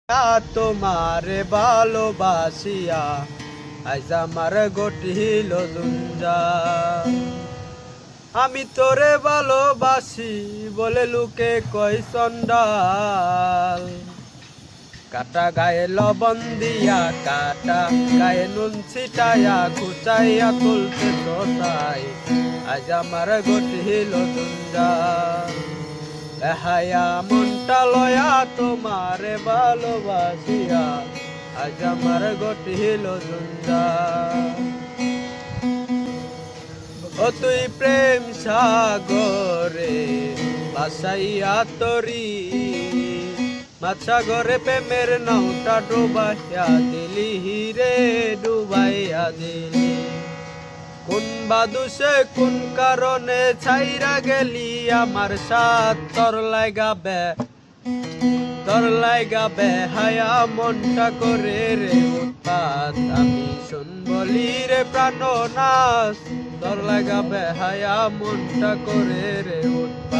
তোমারে ভালোবাসিয়া আজ আমার গঠিল জঞ্জাল। আমি তোরে ভালোবাসি বলে লোকে কই চন্ডাল। কাটা গায়ে লবণ দিয়া কাটা গায়ে নুন ছিটাইয়া কুচাইয়া তুলতে তোতাই আজ আমার গঠিল জঞ্জাল। হায়া মনটা লয়া তোমারে ভালোবাসিয়া আজ আমার গঠিল জঞ্জাল। ও তুই প্রেম সাগরে ভাসাইয়া তরি মাছ সাগরে প্রেমের নাওটা ডুবাইয়া দিলি রে ডুবাইয়া দিলি। কোন বাদুসে কোন কারণে ছাইরা গেলি আমার সাথ তোর লাগাবে হায়া মনটা করে রে উৎপাত। আমি শুনবলি রে প্রাণনাশ তোর লাগাবে হায়া মনটা করে রে উৎপাত।